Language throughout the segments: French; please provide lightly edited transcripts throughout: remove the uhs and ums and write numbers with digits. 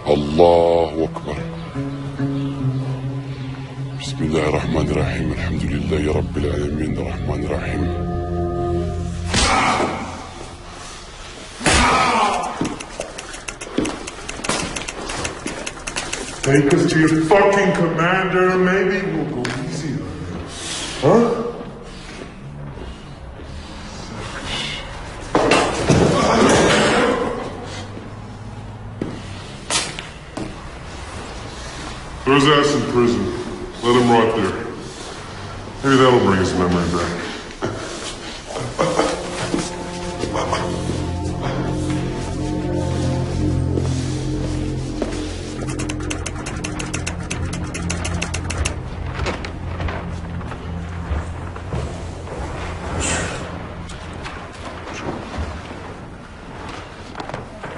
الله أكبر. بسم الله الرحمن الرحيم. الحمد لله رب العالمين الرحمن الرحيم. Take us to your fucking commander, maybe we'll go easy on you. Huh? Throw his ass in prison. Let him rot there. Maybe that'll bring his memory back.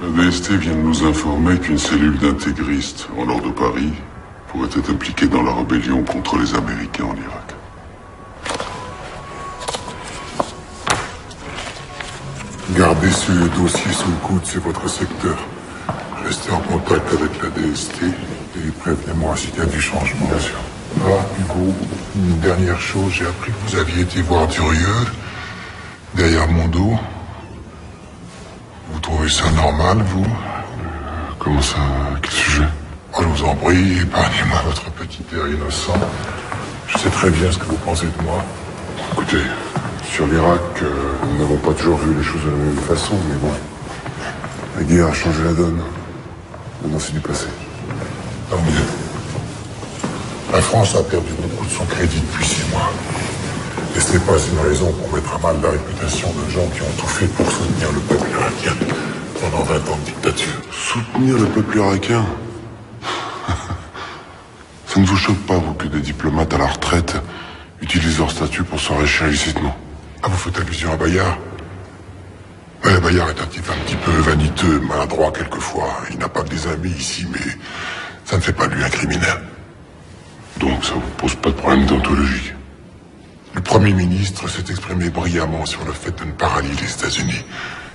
La DST vient de nous informer qu'une cellule d'intégristes en nord de Paris pourrait être impliquée dans la rébellion contre les Américains en Irak. Gardez ce dossier sous le coude, c'est votre secteur. Restez en contact avec la DST et prévenez-moi s'il y a du changement. Bien sûr. Ah, Hugo, une dernière chose, j'ai appris que vous aviez été voir Durieux, derrière mon dos. Vous trouvez ça normal, vous? Comment ça? Quel sujet? Oh, je vous en prie, épargnez-moi votre petit air innocent. Je sais très bien ce que vous pensez de moi. Écoutez, sur l'Irak, nous n'avons pas toujours vu les choses de la même façon, mais bon. La guerre a changé la donne. Maintenant, c'est du passé. Tant mieux. La France a perdu beaucoup de son crédit depuis 6 mois. Et ce n'est pas une raison pour mettre à mal la réputation de gens qui ont tout fait pour soutenir le peuple irakien pendant 20 ans de dictature. Soutenir le peuple irakien? Ça ne vous choque pas, vous, que des diplomates à la retraite utilisent leur statut pour s'enrichir illicitement? Ah, vous faites allusion à Bayard? Ouais, Bayard est un type un petit peu vaniteux, maladroit quelquefois. Il n'a pas que des amis ici, mais ça ne fait pas de lui un criminel. Donc ça vous pose pas de problème déontologique? Le Premier ministre s'est exprimé brillamment sur le fait de ne pas rallier les États-Unis.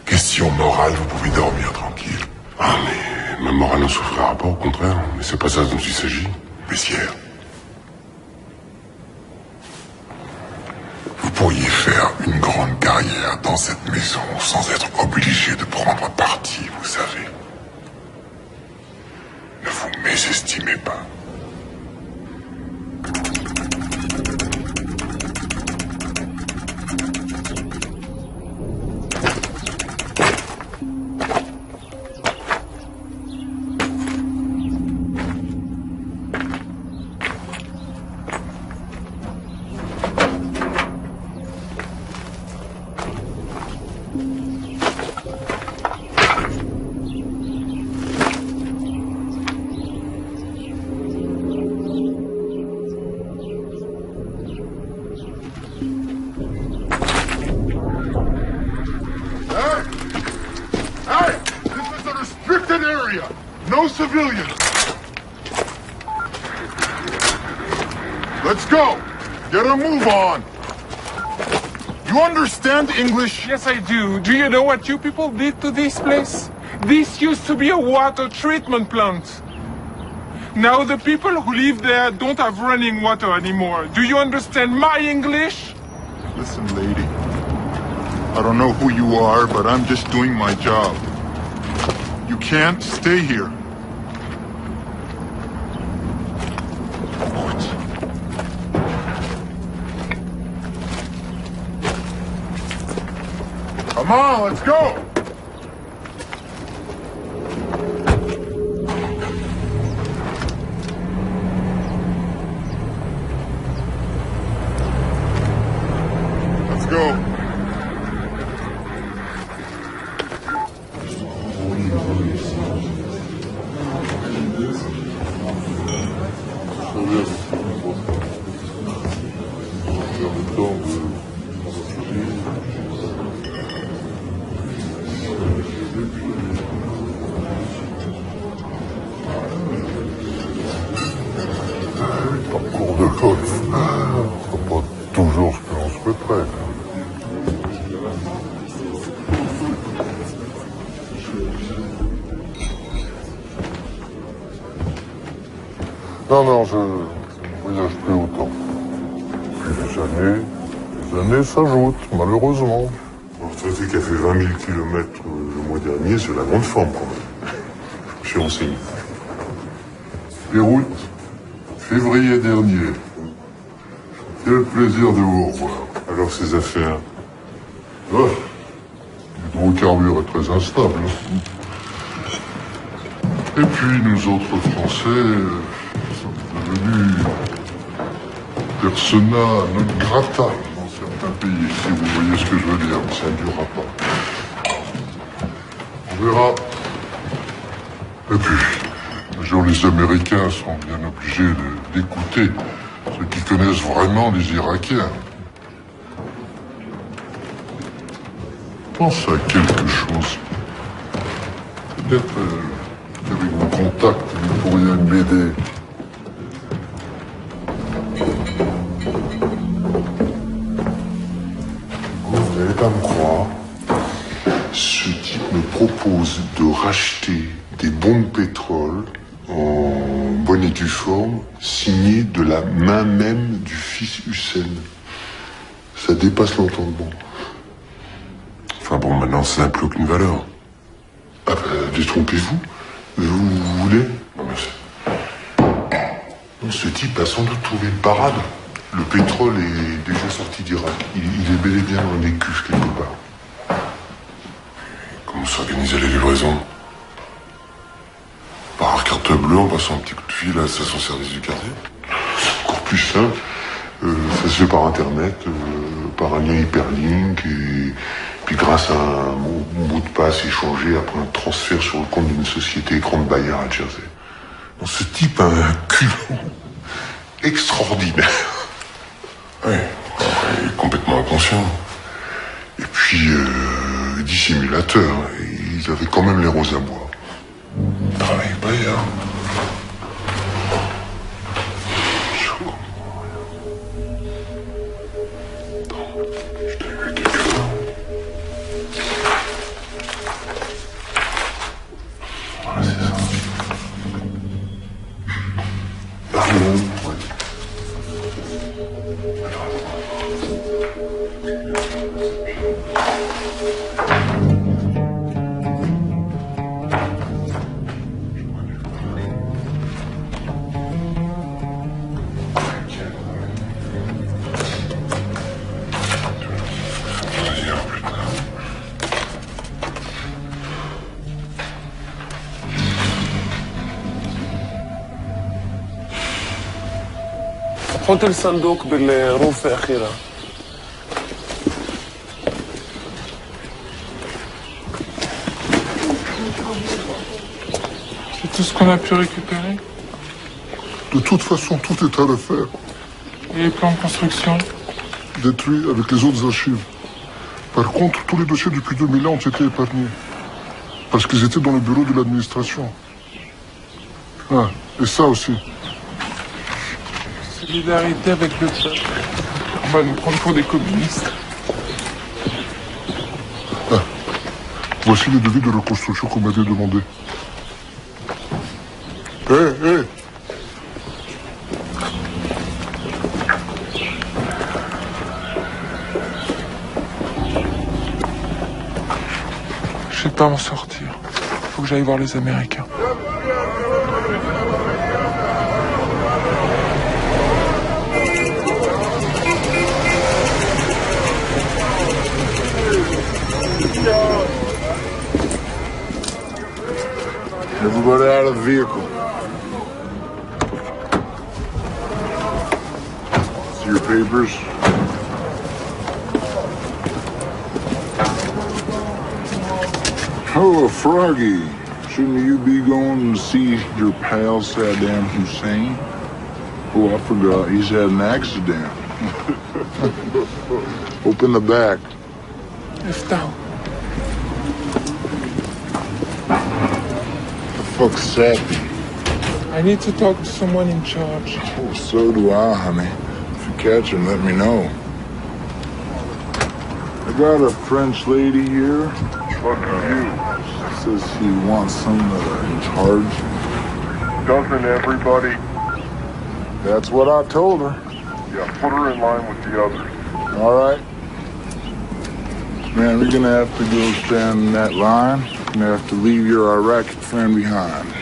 Question morale, vous pouvez dormir tranquille. Ah, mais ma morale n'en souffrira pas, au contraire. Mais c'est pas ça dont il s'agit. Messieurs, vous pourriez faire une grande carrière dans cette maison sans être obligé de prendre parti, vous savez. Ne vous mésestimez pas. No civilians. Let's go. Get a move on. You understand English? Yes, I do. Do you know what you people did to this place? This used to be a water treatment plant. Now the people who live there don't have running water anymore. Do you understand my English? Listen, lady. I don't know who you are, but I'm just doing my job. You can't stay here. Come on, let's go! Let's go. Non, je voyage plus autant. Puis les années s'ajoutent, malheureusement. Un retraité qui a fait 20 000 kilomètres le mois dernier, c'est la grande forme, quand même. Je suis renseigné. Beyrouth, février dernier. Quel plaisir de vous revoir. Alors, ces affaires? Ah, l'hydrocarbure est très instable. Et puis, nous autres Français sommes devenus persona non grata dans certains pays, si vous voyez ce que je veux dire. Ça ne durera pas. On verra. Et puis, les Américains sont bien obligés d'écouter ceux qui connaissent vraiment les Irakiens. Pense à quelque chose. Peut-être qu'avec vos contacts, vous pourriez m'aider. Vous n'allez pas me croire. Ce type me propose de racheter des bons de pétrole en bonne et due forme, signés de la main même du fils Hussein. Ça dépasse l'entendement. Enfin bon, maintenant, ça n'a plus aucune valeur. Ah ben, détrompez-vous. Vous voulez? Non, merci. Ce type a sans doute trouvé une parade. Le pétrole est déjà sorti d'Irak. Il est bel et bien dans des cuves quelque part. Comment s'organiser les livraisons? Par carte bleue, en passant un petit coup de fil à la station-service du quartier. C'est encore plus simple. Ça se fait par Internet, par un lien hyperlink, et puis grâce à un mot de passe échangé après un transfert sur le compte d'une société écran de Bayard à Jersey. Donc, ce type a un culot extraordinaire. Oui, il est complètement inconscient. Et puis, dissimulateur. Ils avaient quand même les roses à bois. Travaille Bayard. حط الصندوق بالروف أخيرا. C'est tout ce qu'on a pu récupérer? De toute façon, tout est à refaire. Et les plans de construction? Détruits avec les autres archives. Par contre, tous les dossiers depuis 2000 ans ont été épargnés. Parce qu'ils étaient dans le bureau de l'administration. Ah, et ça aussi. Solidarité avec le peuple. On va nous prendre pour des communistes. Ah, voici les devis de reconstruction qu'on m'avait demandé. Hé. Je vais pas m'en sortir. Faut que j'aille voir les Américains. Everybody out of the vehicle. See your papers. Oh, Froggy. Shouldn't you be going to see your pal Saddam Hussein? Oh, I forgot. He's had an accident. Open the back. Eftah. Fuck's Sappy. I need to talk to someone in charge. Oh, so do I, honey. If you catch him, let me know. I got a French lady here. Fucking you. She says she wants someone in charge. Doesn't everybody? That's what I told her. Yeah, put her in line with the others. All right. Man, we're gonna have to go stand in that line. You're gonna have to leave your Iraqi friend behind.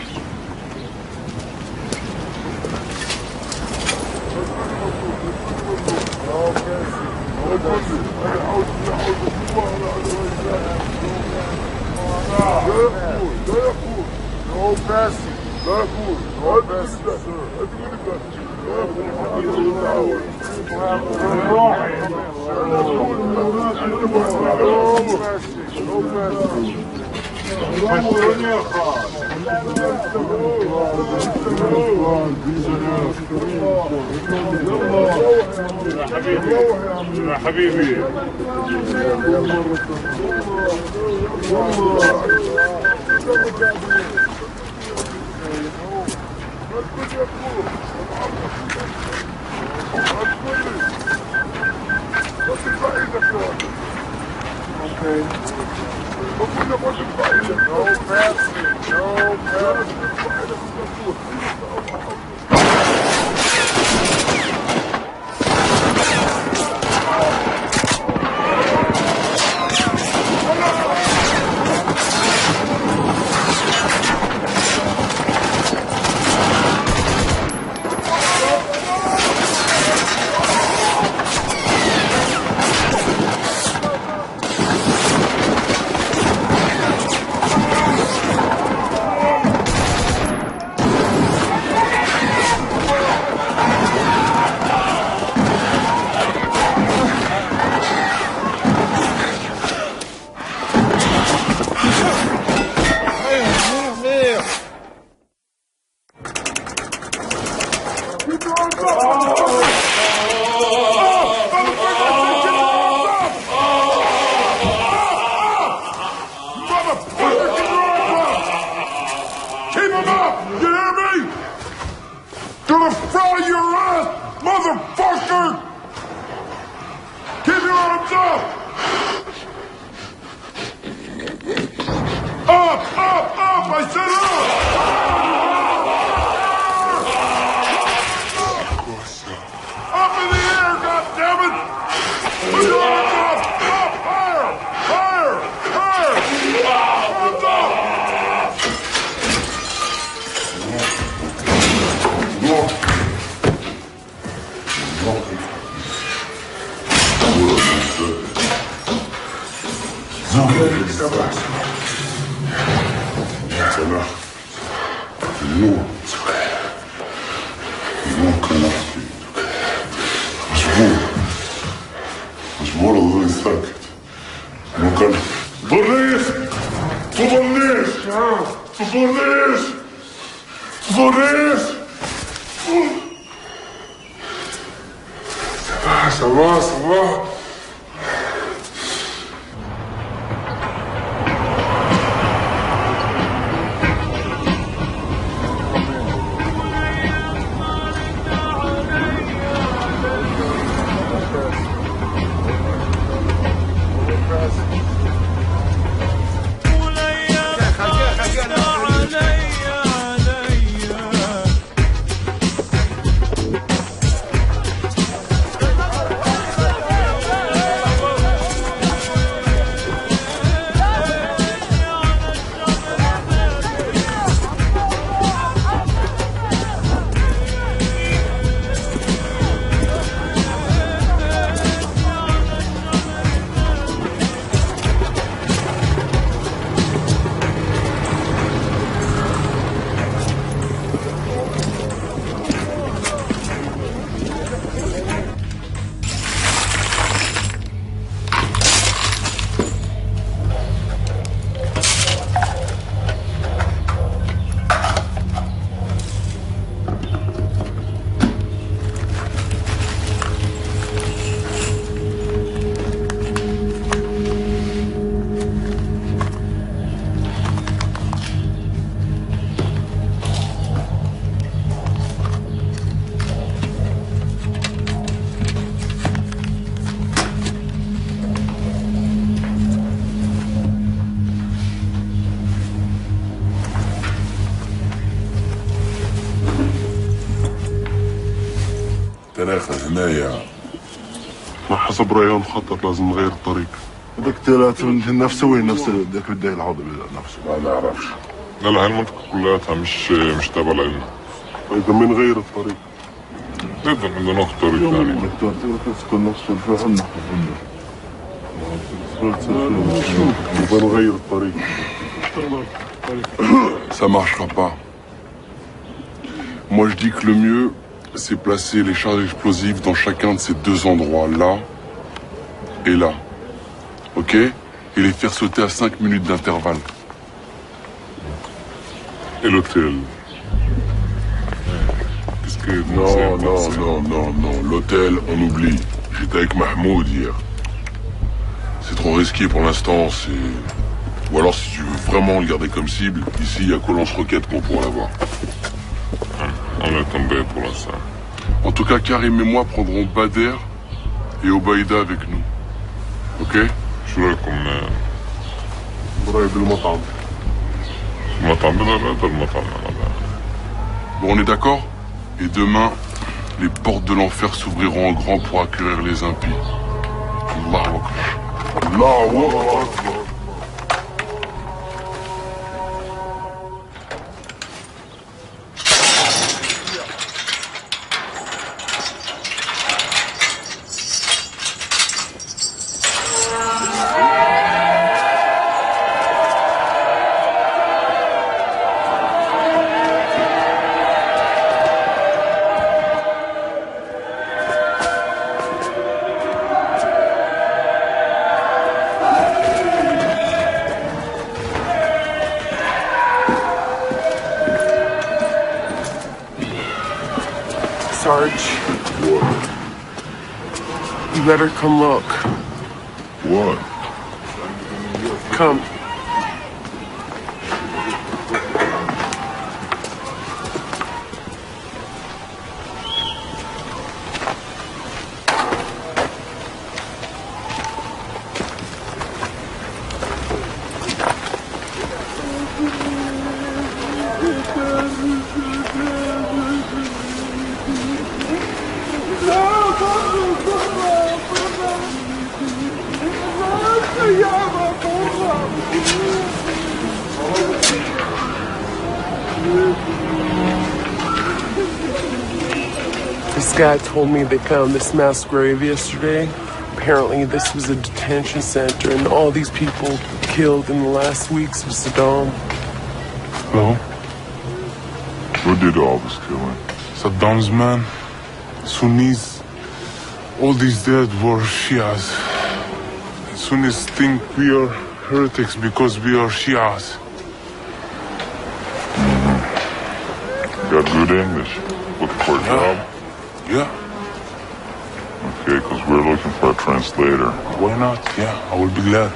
حبيبي ثلاثة هنايا. ما حسب رأيي مخطط لازم نغير الطريق. هذاك الثلاثة نفسه وين نفس ذاك الداي العوض نفسه؟ ما نعرفش. لا هاي المنطقة كلها مش تابعة لنا. إذا بنغير الطريق نقدر عندنا ناخذ طريق ثاني. تكون نفس الفهم بنغير الطريق. Ça marchera pas. Moi je dis que le mieux, c'est placer les charges explosives dans chacun de ces deux endroits, là et là. Ok? Et les faire sauter à 5 minutes d'intervalle. Et l'hôtel? Qu'est-ce que... Non. L'hôtel, on oublie. J'étais avec Mahmoud hier. C'est trop risqué pour l'instant, c'est... Ou alors si tu veux vraiment le garder comme cible, ici il y a qu'au lance-roquette qu'on pourra l'avoir. On est tombé pour l'instant. En tout cas, Karim et moi prendrons Bader et Obaïda avec nous. Ok? شو رايكم قريب المطعم؟ المطعم هذا المطعم هذا. Bon, on est d'accord? Et demain, les portes de l'enfer s'ouvriront en grand pour accueillir les impies. Allahu Akbar. Allahu Akbar. Sarge. What? You better come look. What? Come. This guy told me they found this mass grave yesterday. Apparently this was a detention center and all these people killed in the last weeks of Saddam. Hello? Who did all this killing? Saddam's men, Sunnis. All these dead were Shias. Sunnis think we are heretics because we are Shias. Got good English. Looking for a job? Yeah, Okay, because we're looking for a translator. why not? Yeah, I will be glad.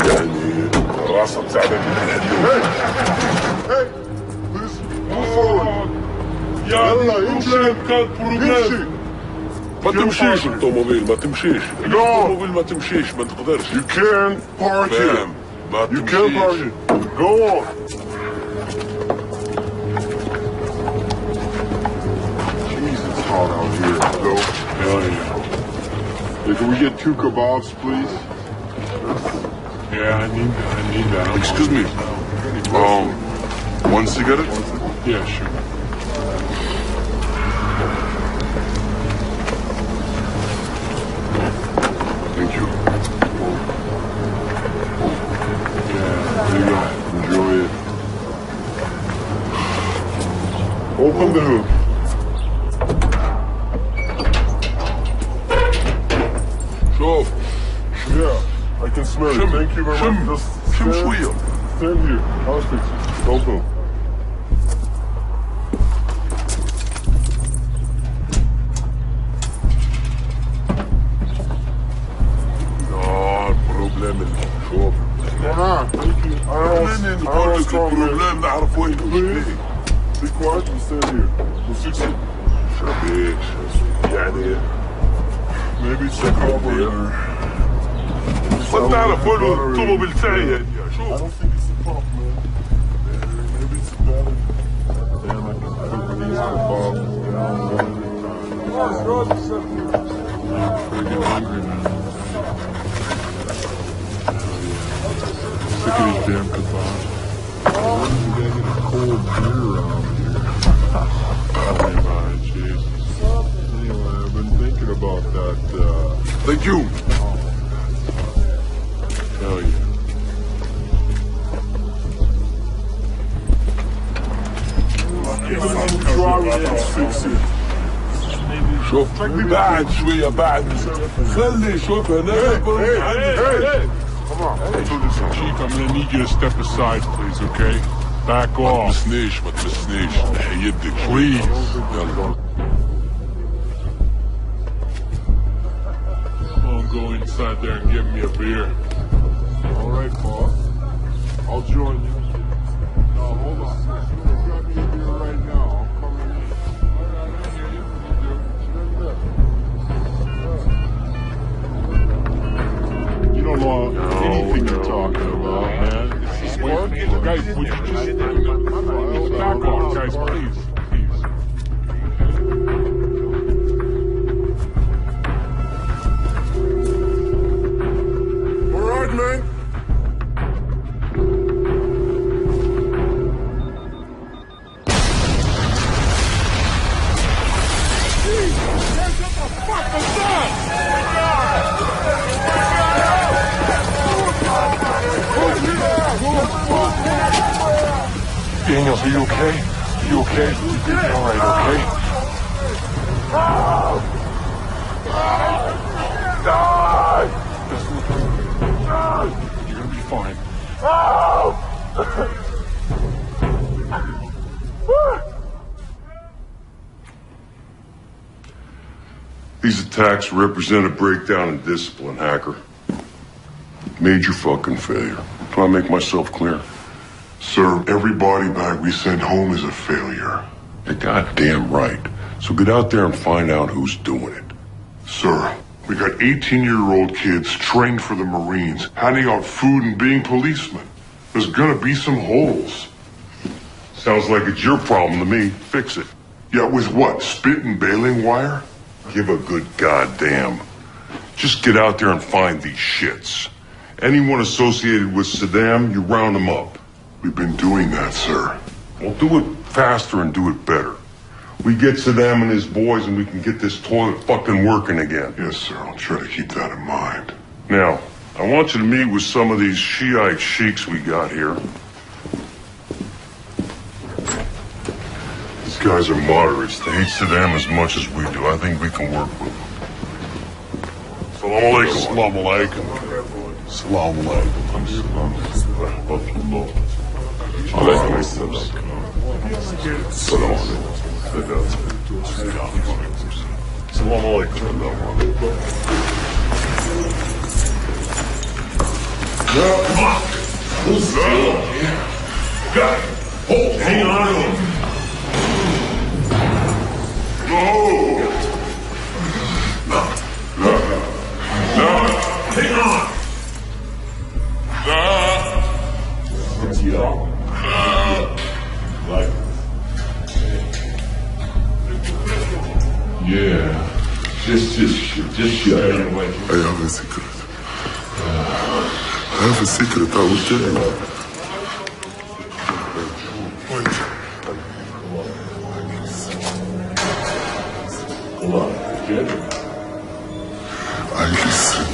يعني راسه مساعدة Hey, please move forward. يلا امشي. امشي. ما تمشيش الطوموبيل ما تمشيش الطوموبيل ما تمشيش ما تقدرش You can't park here. فاهم ما You can't park تمشيش here. Go on. Jesus, it's hot out here. Go. yeah. Hey, can we get 2 kebabs, please? Yeah, I need that. Excuse me. One cigarette? Yeah, sure. Thank you. Yeah, you got it. Enjoy it. Open the hood. شوف Yeah, I can smell it. شم Thank you very شم much. Just شم stand- شوية Stand here. I'll fix it. Don't move. شوف البروبليم نعرف وين Be quiet and stand here. We'll fix it. شبيك يعني maybe it's the carburetor. ما تعرف وين الطوموبيل تاعي يعني I شوف. don't think it's the pump, man. Maybe it's the battery. Damn, I can put these in the bottom. Sick of these damn kebabs. When did they get a cold beer around here? Tell me about it, Jesus. Anyway, I've been thinking about that, Thank you. hell yeah. Let's fix it. شوف بعد شوية بعد خلي شوف هنا Chief, I'm gonna need you to step aside, please, okay? Back ما off. تمسنيش ما تمسنيش نحي يدك Please. يلا I'll go inside there and get me a beer. All right, boss. I'll join you. No, hold on. Grab me a beer right now. I'm coming in. All right, I hear you. You don't know anything you're talking about, man. Is this work? Guys, would you just back off, guys, please? Please. All right, man. Daniels, are you okay? Are you okay? You're gonna be alright, okay? You're gonna be fine. These attacks represent a breakdown in discipline, Hacker. Major fucking failure. Do I make myself clear? Sir, every body bag we send home is a failure. You're goddamn right. So get out there and find out who's doing it. Sir, we got 18-year-old kids trained for the Marines, handing out food and being policemen. There's gonna be some holes. Sounds like it's your problem to me. Fix it. Yeah, with what? Spit and baling wire? Give a good goddamn. Just get out there and find these shits. Anyone associated with Saddam, you round them up. We've been doing that, sir. Well, do it faster and do it better. We get Saddam and his boys and we can get this toilet fucking working again. Yes, sir. I'll try to keep that in mind. Now, I want you to meet with some of these Shiite sheiks we got here. These guys are moderates. They hate Saddam as much as we do. I think we can work with them. Assalamu alaikum. Assalamu alaikum. Assalamu alaikum. Alaikum assalam. Assalamu alaikum. Come on. Hold still. Got it. Hold. Hang on to him. No. Hang on. Yeah. Just shut it. I have a secret. I have a secret. I will tell you. I listen.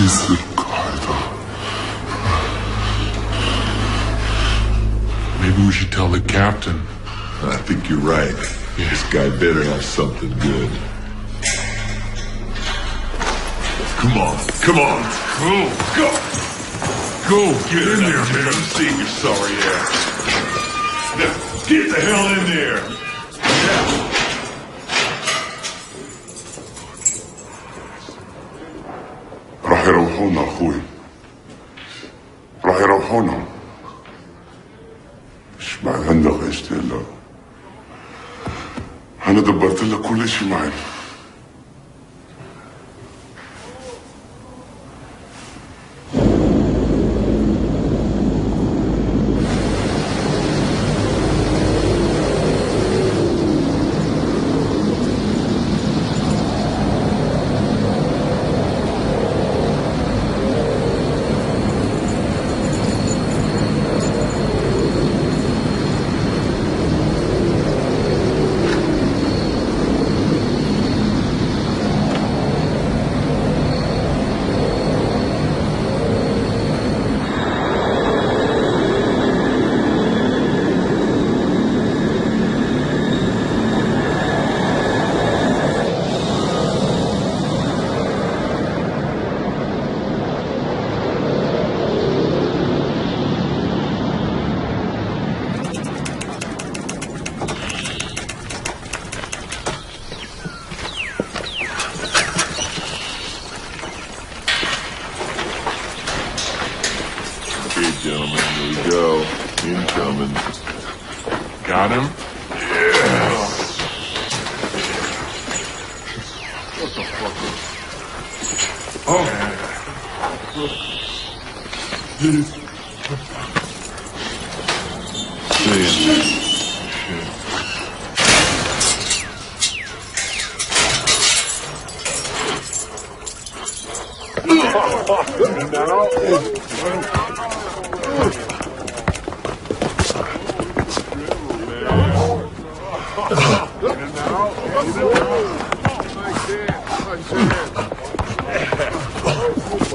Listen, Qaeda. Maybe we should tell the captain. I think you're right. This guy better have something good. Come on, come on. Go. Go, get in there, man. I'm seeing your sorry ass. Now, get the hell in there. Yeah. راح يروحونا أخوي. Oh non. مش عندك عشت لا. أنا دبرت لك كل شيء معي. Gentlemen, here we go. Incoming. Got him? Yes. What the fuck? Oh.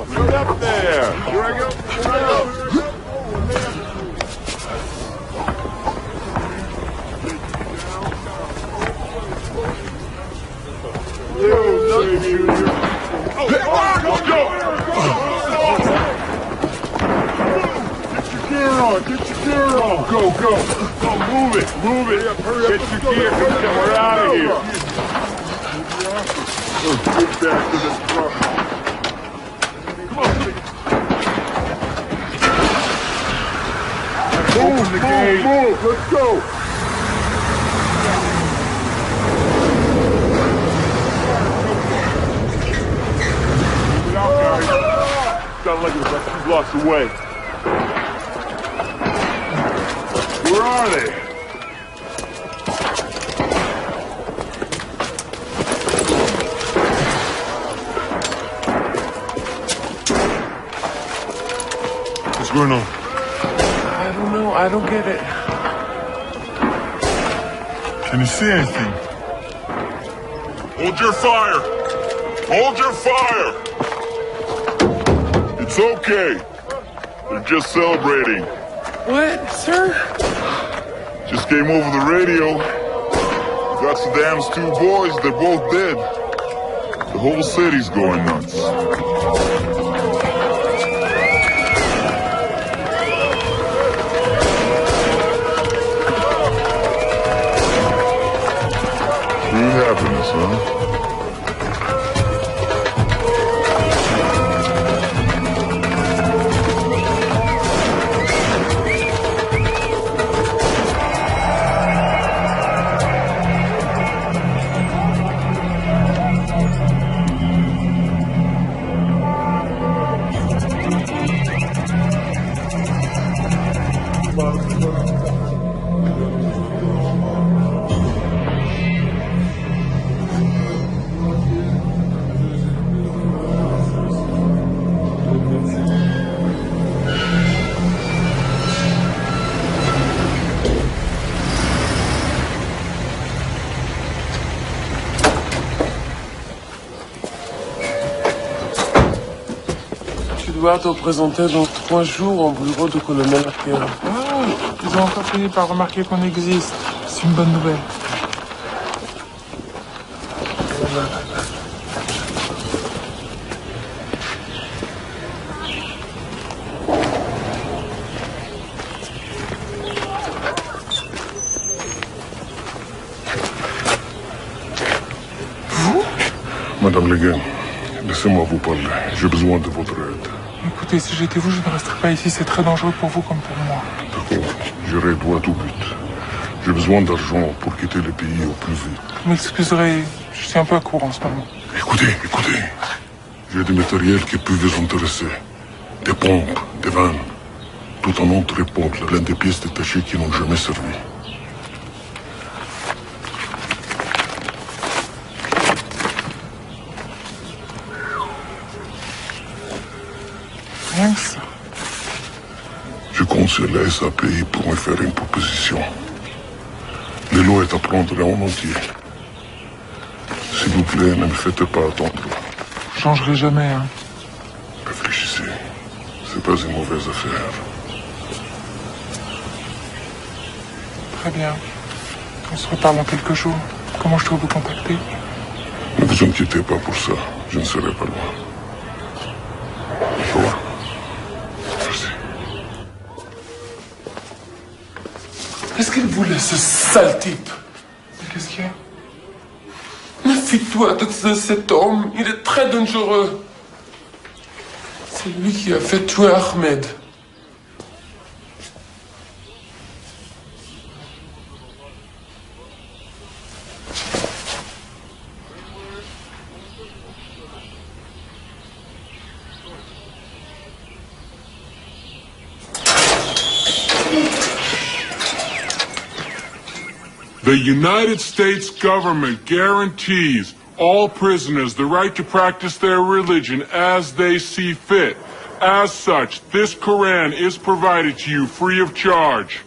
Get up there. Here I go. Here I go. Get your gear on! Go, go! Go, move it! Move it! Get your gear, we're out of here! Get back to the truck. Come on! Move, move! Let's go! Get out, guys! Sounded like it was like 2 blocks away. Where are they? What's going on? I don't know. I don't get it. Can you see anything? Hold your fire! Hold your fire! It's okay. They're just celebrating. What, sir? Just came over the radio. Got Saddam's 2 boys, they're both dead. The whole city's going nuts. True happiness, huh? Tu dois te présenter dans 3 jours au bureau du colonel Arquero. Ah, ils ont encore fini par remarquer qu'on existe. C'est une bonne nouvelle. Madame Leguin, laissez-moi vous parler. J'ai besoin de votre aide. Écoute, Écoutez, si j'étais vous, je ne resterais pas ici. C'est très dangereux pour vous comme pour moi. D'accord, j'irai droit au but. J'ai besoin d'argent pour quitter le pays au plus vite. Vous m'excuserez, je suis un peu à court en ce moment. Écoutez. J'ai du matériel qui peut vous intéresser. Des pompes, des vannes. Tout en entrepôt, plein de pièces détachées qui n'ont jamais servi. Rien que ça. Je compte sur la SAPI pour me faire une proposition. Les lois est à prendre en entier. S'il vous plaît, ne me faites pas attendre. Je changerai jamais, hein. Réfléchissez. C'est pas une mauvaise affaire. Très bien. On se reparle dans quelques jours. Comment je dois vous contacter? Ne vous inquiétez pas pour ça. Je ne serai pas loin. Au revoir. Merci. Qu'est-ce qu'il voulait, ce sale type? Mais qu'est-ce qu'il y a? Méfie-toi de cet homme, il est très dangereux. C'est lui qui a fait tuer Ahmed. The United States government guarantees all prisoners the right to practice their religion as they see fit. As such, this Quran is provided to you free of charge.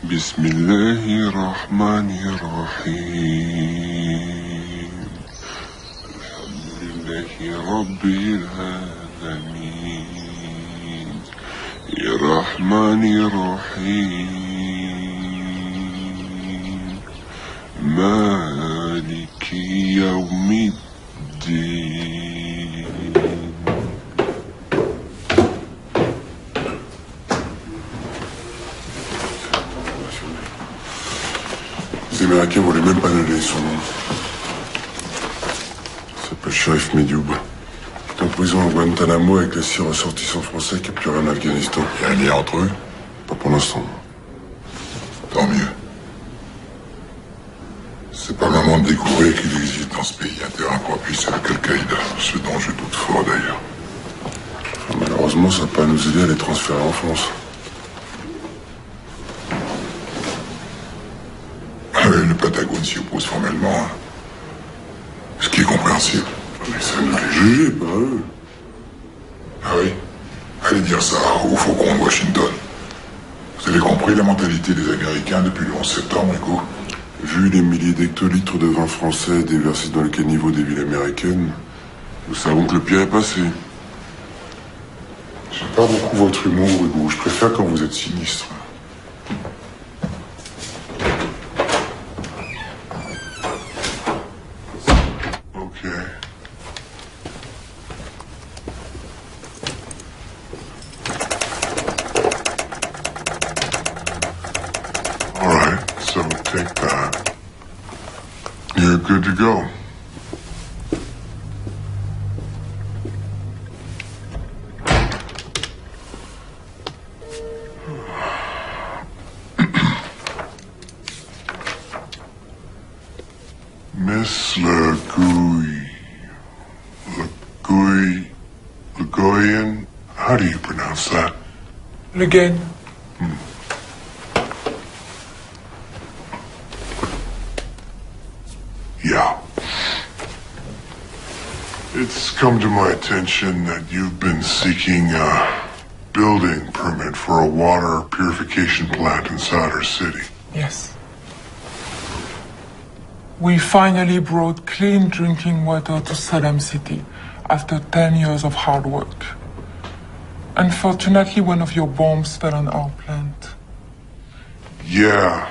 بسم الله الرحمن الرحيم الحمد لله رب العالمين الرحمن الرحيم مالك يوم الدين. Les Américains voulaient même pas donner son nom. Il s'appelle Sharif Medioub. Il est en prison à Guantanamo avec les 6 ressortissants français capturés en Afghanistan. Il y a un lien entre eux? Pas pour l'instant. Tant mieux. C'est pas le moment de découvrir qu'il existe dans ce pays un terrain propice avec Al-Qaïda, ce dont je doute fort d'ailleurs. Malheureusement, ça va pas nous aider à les transférer en France. Le Patagone s'y oppose formellement, hein. Ce qui est compréhensible. Mais ça nous les juger, pas eux. Ah oui? Allez dire ça au faucon de Washington. Vous avez compris la mentalité des Américains depuis le 11 septembre, Hugo? Vu les milliers d'hectolitres de vin français déversés dans le caniveau des villes américaines, nous savons que le pire est passé. J'aime pas beaucoup votre humour, Hugo. Je préfère quand vous êtes sinistre. Take that. You're good to go. Miss Legoyan, how do you pronounce that? Le Gain. Yeah. It's come to my attention that you've been seeking a building permit for a water purification plant inside our city. Yes. We finally brought clean drinking water to Saddam City after 10 years of hard work. Unfortunately, one of your bombs fell on our plant. Yeah,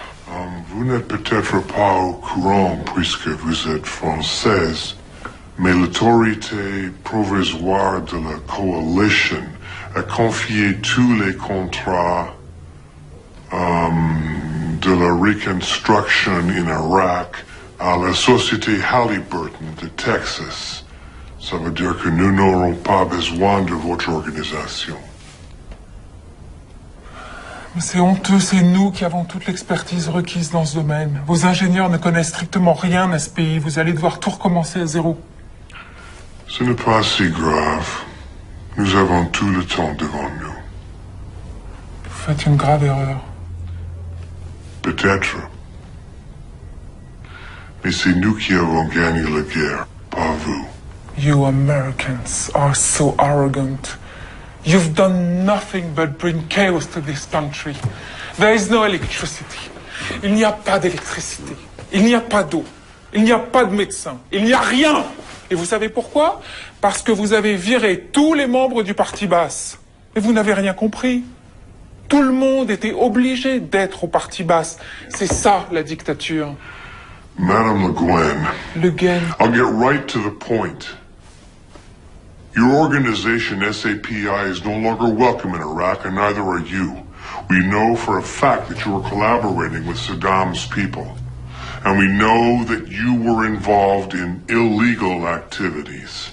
vous n'êtes peut-être pas au courant puisque vous êtes française, mais l'autorité provisoire de la coalition a confié tous les contrats de la reconstruction en Irak à la société Halliburton de Texas. Ça veut dire que nous n'aurons pas besoin de votre organisation. Mais c'est honteux, c'est nous qui avons toute l'expertise requise dans ce domaine. Vos ingénieurs ne connaissent strictement rien à ce pays. Vous allez devoir tout recommencer à zéro. Ce n'est pas si grave. Nous avons tout le temps devant nous. Vous faites une grave erreur. Peut-être. Mais c'est nous qui avons gagné la guerre, pas vous. You Americans are so arrogant. You've done nothing but bring chaos to this country. There is no electricity. Il n'y a pas d'électricité. Il n'y a pas d'eau. Il n'y a pas de médecins. Il n'y a rien. Et vous savez pourquoi? Parce que vous avez viré tous les membres du Parti basse. Et vous n'avez rien compris. Tout le monde était obligé d'être au Parti basse. C'est ça, la dictature. Madame Le Guen. Le Guen. I'll get right to the point. Your organization, SAPI, is no longer welcome in Iraq, and neither are you. We know for a fact that you were collaborating with Saddam's people. And we know that you were involved in illegal activities.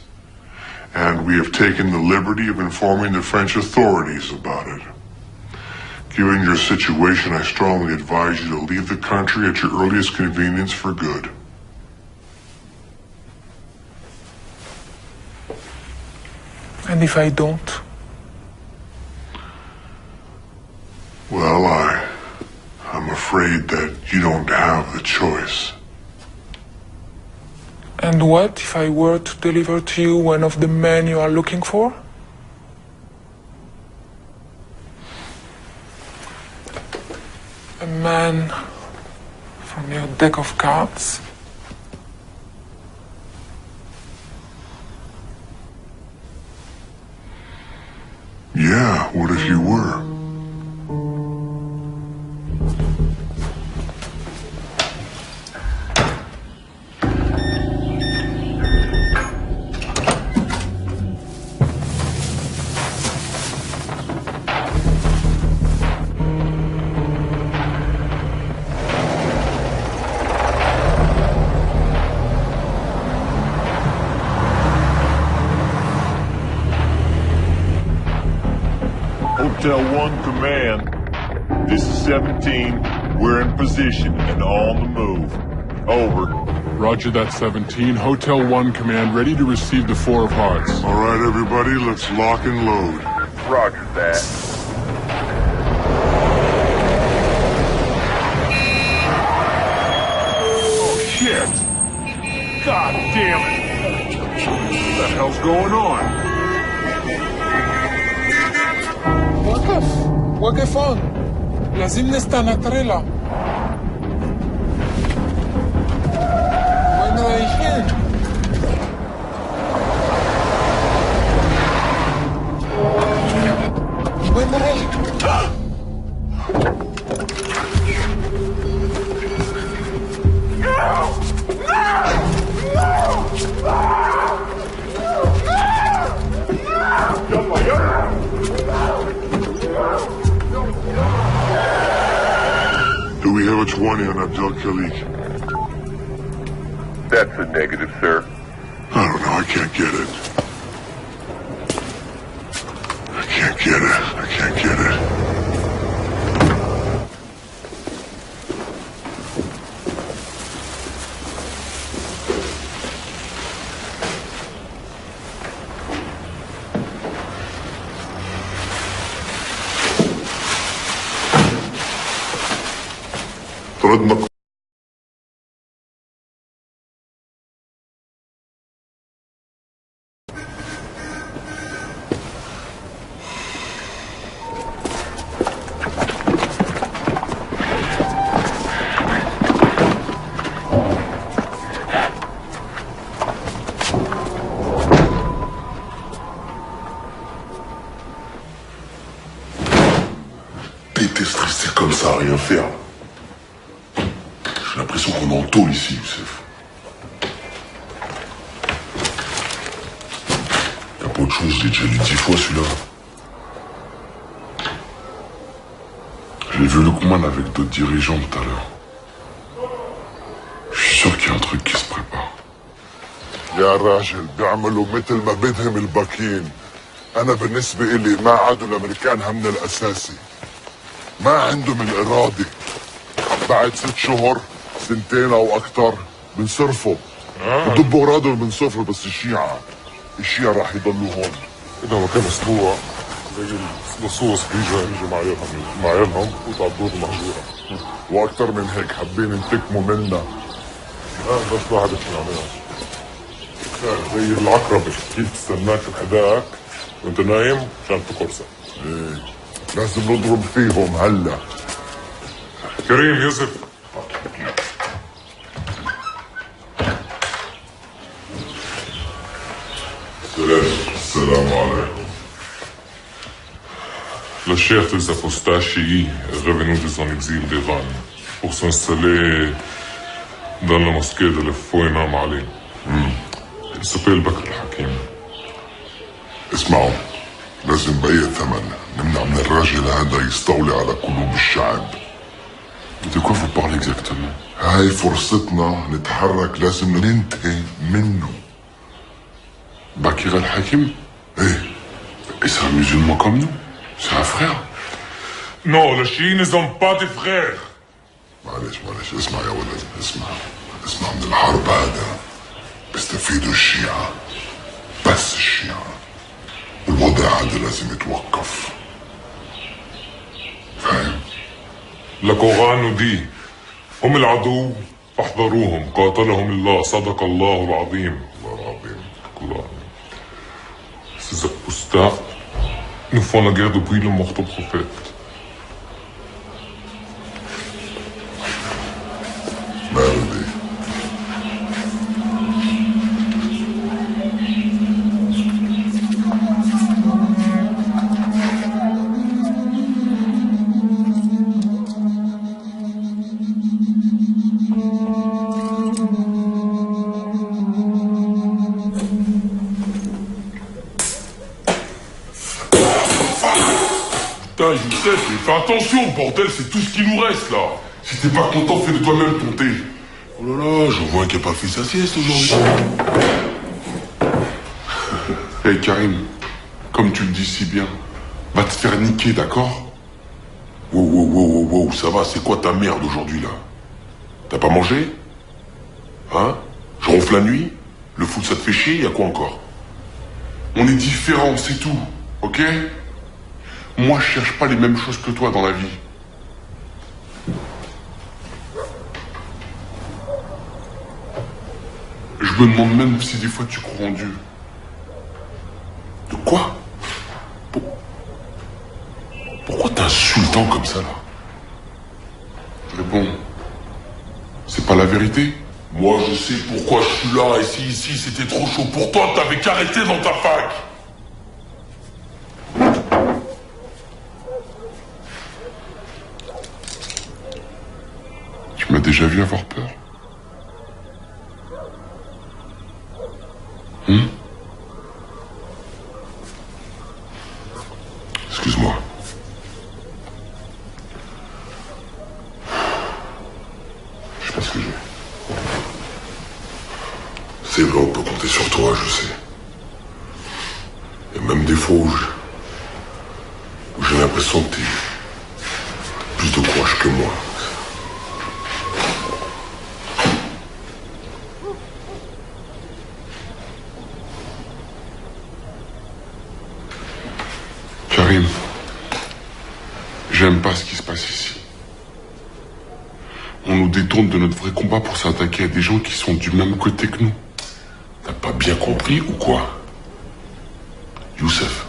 And we have taken the liberty of informing the French authorities about it. Given your situation, I strongly advise you to leave the country at your earliest convenience for good. And if I don't? Well, I'm afraid that you don't have the choice. And what if I were to deliver to you one of the men you are looking for? A man from your deck of cards? Yeah, what if you were? Hotel 1 Command, this is 17. We're in position and on the move. Over. Roger that, 17. Hotel 1 Command, ready to receive the 4 of Hearts. All right, everybody, let's lock and load. Roger that. Oh, shit. God damn it. What the hell's going on? وقف هون. لازم نستنى تريلا. وين رايحين؟ وين رايحين؟ Do we have a 20 on Abdel Khalik? That's a negative, sir. I don't know, I can't get it. I can't get it. I can't get it. طردنا rester stressé comme ça à rien faire. J'ai l'impression qu'on est en tôle ici, Youssef. Y'a pas autre chose, je l'ai déjà lu 10 fois celui-là. J'ai vu Lukman avec d'autres dirigeants tout à l'heure. Je suis sûr qu'il y a un truc qui se prépare. يا راجل بيعملوا مثل ما بدهم الباكين. أنا بالنسبة إلي ما عادوا الأمريكان همنا الأساسي. ما عندهم الإرادة. بعد 6 شهور 2 أو أكثر بنصرفوا. بضبوا أراضهم بنصرفوا بس الشيعة راح يضلوا هون. إذا ما كان أسبوع زي اللصوص بيجوا مع عيالهم وتعطوه مهجورة. وأكثر من هيك حابين ينتقموا منا. بس واحد يعملها. زي العقربة كيف تستناك بحداك وانت نايم عشان تقرصك. ايه لازم نضرب فيهم هلا. كريم يوسف. السلام عليكم. Le chef des apostats chiites est revenu de son exil d'Iran pour s'installer dans la mosquée de l'Fouénam Ali. Il s'appelle Bakr al-Hakim. اسمعوا لازم بأي ثمن نمنع من الراجل هذا يستولي على قلوب الشعب. De quoi vous parlez exactement? هاي فرصتنا نتحرك لازم ننتهي منه. Bakr al-Hakim? ايه Et c'est un musulman comme nous? C'est un frère? Non, les chiites ne sont pas des frères. معلش اسمع يا ولد اسمع من الحرب هذا بيستفيدوا الشيعة بس الشيعة والوضع هذا لازم يتوقف فاهم؟ Le Coran nous dit هم العدو فاحذروهم قاتلهم الله صدق الله العظيم. Ces apostats nous font la guerre depuis le mort au prophète. مالدي Putain, Youssef, mais fais attention, bordel, c'est tout ce qui nous reste là. Si t'es pas content, fais de toi-même ton thé. Oh là là, je vois qu'il n'a pas fait sa sieste aujourd'hui. Hey Karim, comme tu le dis si bien, va te faire niquer, d'accord? Wow, ça va, c'est quoi ta merde aujourd'hui là? T'as pas mangé? Hein? Je ronfle la nuit? Le foot ça te fait chier? Y'a quoi encore? On est différents, c'est tout, ok? Moi je cherche pas les mêmes choses que toi dans la vie. Je me demande même si des fois tu crois en Dieu. De quoi? Pourquoi t'es insultant comme ça là? Réponds. C'est pas la vérité? Moi je sais pourquoi je suis là et si ici c'était trop chaud pour toi, t'avais qu'à rester dans ta fac. Tu m'as déjà vu avoir peur? Excuse-moi. Je sais pas ce que j'ai. C'est vrai, on peut compter sur toi, je sais. Il y a même des fois où j'ai l'impression que t'es plus de courage que moi. Karim, j'aime pas ce qui se passe ici. On nous détourne de notre vrai combat pour s'attaquer à des gens qui sont du même côté que nous. T'as pas bien compris ou quoi? Youssef,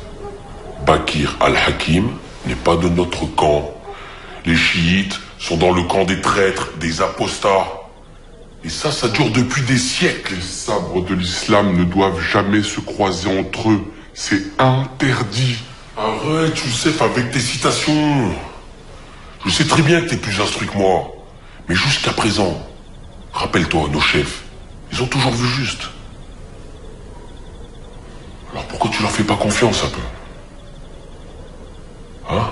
Bakr al-Hakim n'est pas de notre camp. Les chiites sont dans le camp des traîtres, des apostats. Et ça dure depuis des siècles. Les sabres de l'islam ne doivent jamais se croiser entre eux. C'est interdit. Arrête, Youssef, avec tes citations. Je sais très bien que t'es plus instruit que moi. Mais jusqu'à présent, rappelle-toi, nos chefs, ils ont toujours vu juste. Alors pourquoi tu leur fais pas confiance un peu? Hein?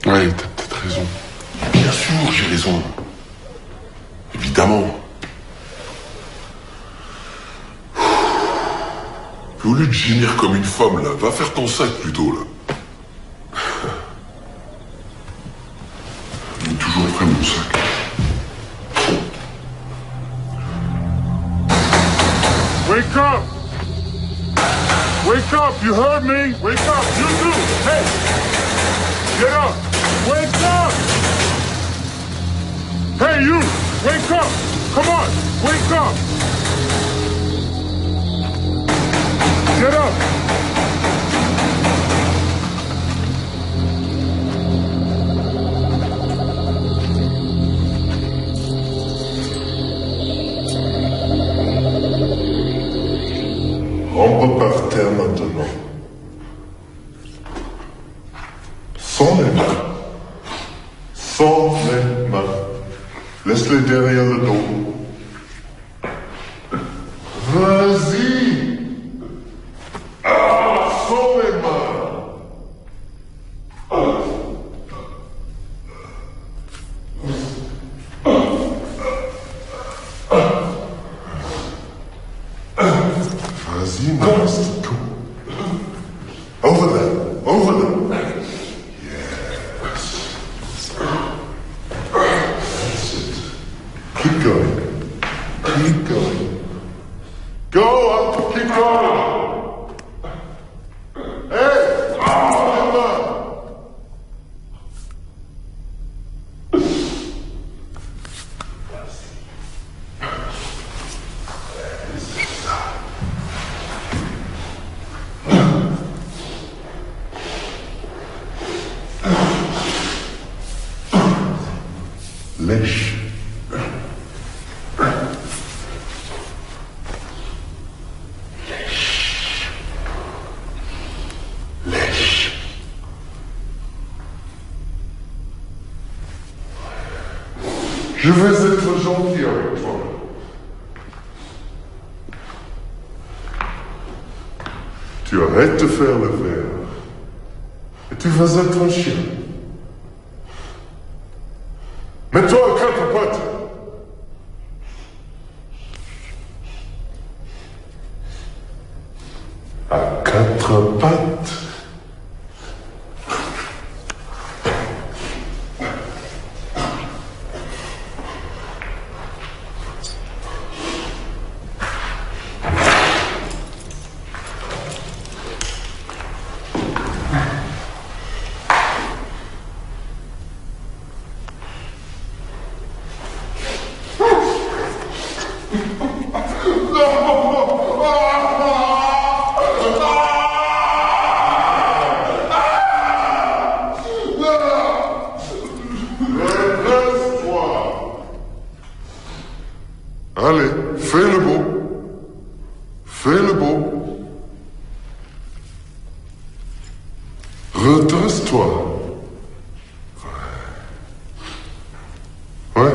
Ouais, t'as peut-être raison. Bien sûr, j'ai raison. Évidemment. Puis au lieu de gémir comme une femme, là, va faire ton sac plutôt, là. Il est toujours prêt, mon sac. Wake up! Wake up! You heard me? Wake up! You too! Hey! Get up! Wake up! Hey, you! Wake up! Come on! Wake up! Get up! Rentre par terre maintenant. Sans les mains. Sans les mains. Laisse-les derrière le dos. Vas-y. Ah, sans les mains. Vas-y, Mastico. Over there. Over there. Yes. That's it. Keep going. Keep going. Go up. Keep going. Hey! Come on. Lèche. Lèche. Je vais être gentil avec toi. Tu arrêtes de faire le verre. Et tu vas être un chien. Mets-toi à quatre pattes. À quatre pattes. Allez, fais le beau. Fais le beau. Redresse-toi. Ouais.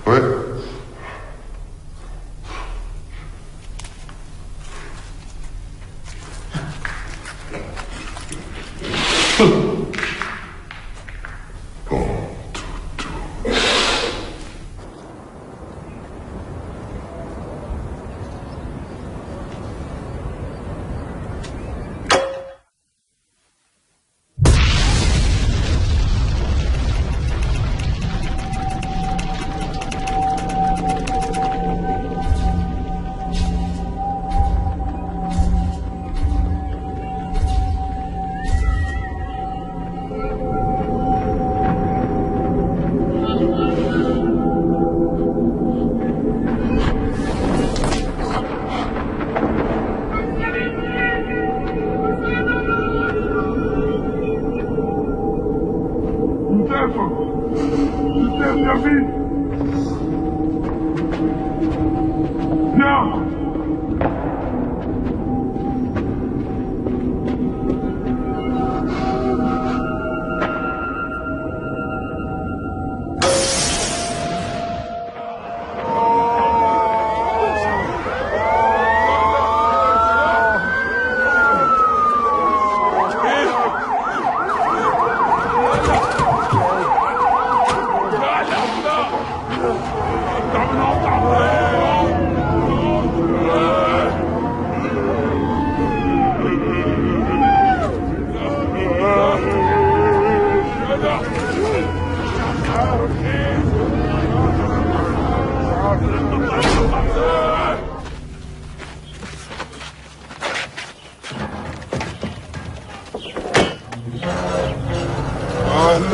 Ouais. Bon, toutou.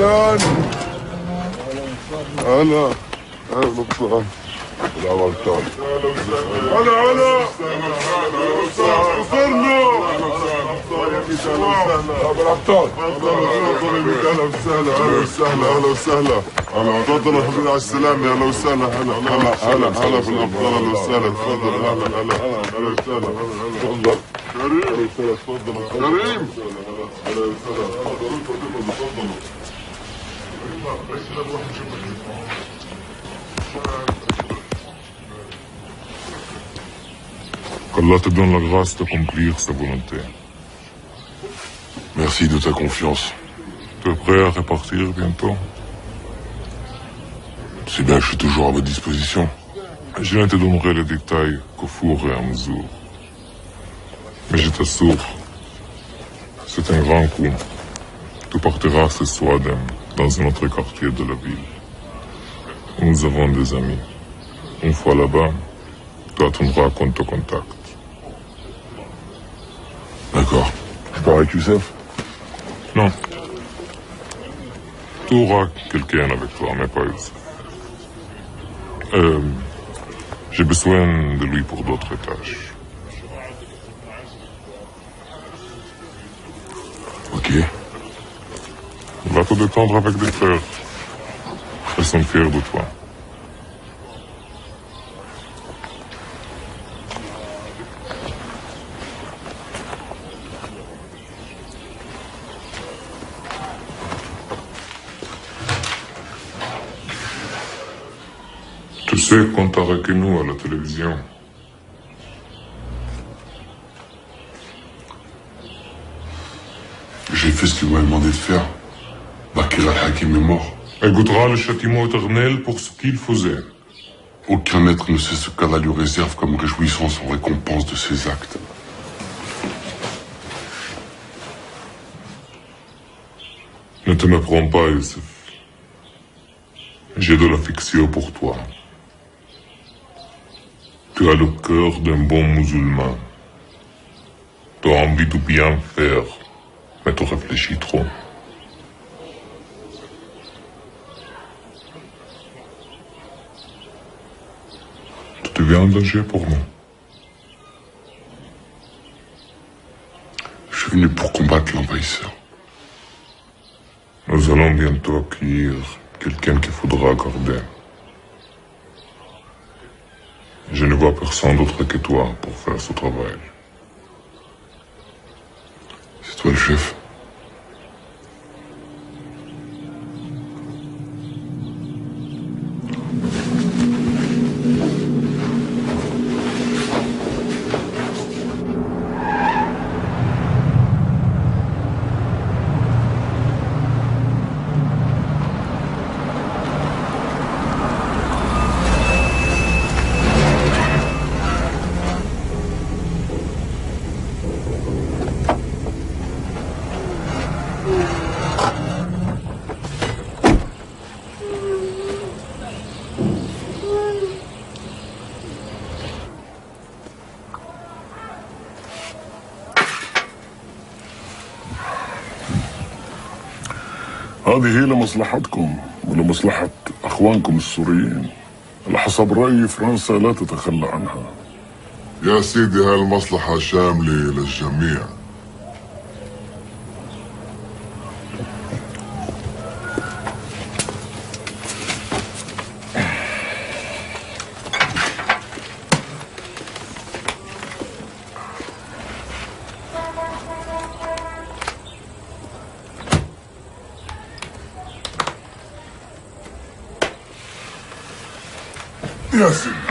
اهلا هلا هلا بطلع لا غلطان هلا هلا وصلنا بالابطال اهلا وسهلا اهلا وسهلا اهلا وسهلا هلا تفضلوا حبيبي على السلامه اهلا وسهلا هلا هلا هلا هلا بالابطال اهلا وسهلا تفضل هلا هلا اهلا وسهلا تفضل كريم تفضل كريم هلا وسهلا تفضلوا تفضلوا qu'Allah te donne la grâce de accomplir sa volonté. Merci de ta confiance. Tu es prêt à repartir bientôt? C'est bien que je suis toujours à votre disposition. Je ne te donnerai les détails qu'au fur et à mesure. Mais je t'assure, c'est un grand coup. Tu partiras ce soir dans un autre quartier de la ville. Nous avons des amis. Une fois là-bas, tu attendras qu'on te contacte. D'accord. Je pars avec Youssef? Non. Tu auras quelqu'un avec toi, mais pas Youssef. J'ai besoin de lui pour d'autres tâches. Ok. Va te détendre avec des frères. Ils sont fiers de toi. Tu sais qu'on t'a reconnu à la télévision. J'ai fait ce qu'il m'a demandé de faire. Bakir al-Hakim est mort. Elle goûtera le châtiment éternel pour ce qu'il faisait. Aucun être ne sait ce qu'Allah lui réserve comme réjouissance en récompense de ses actes. Ne te méprends pas, Youssef. J'ai de l'affection pour toi. Tu as le cœur d'un bon musulman. Tu as envie de bien faire, mais tu réfléchis trop. Tu deviens un danger pour nous. Je suis venu pour combattre l'envahisseur. Nous allons bientôt accueillir quelqu'un qu'il faudra garder. Je ne vois personne d'autre que toi pour faire ce travail. C'est toi le chef. هذه لمصلحتكم ولمصلحة أخوانكم السوريين. على حسب رأيي فرنسا لا تتخلى عنها. يا سيدي هاي المصلحة شاملة للجميع. يا سيدي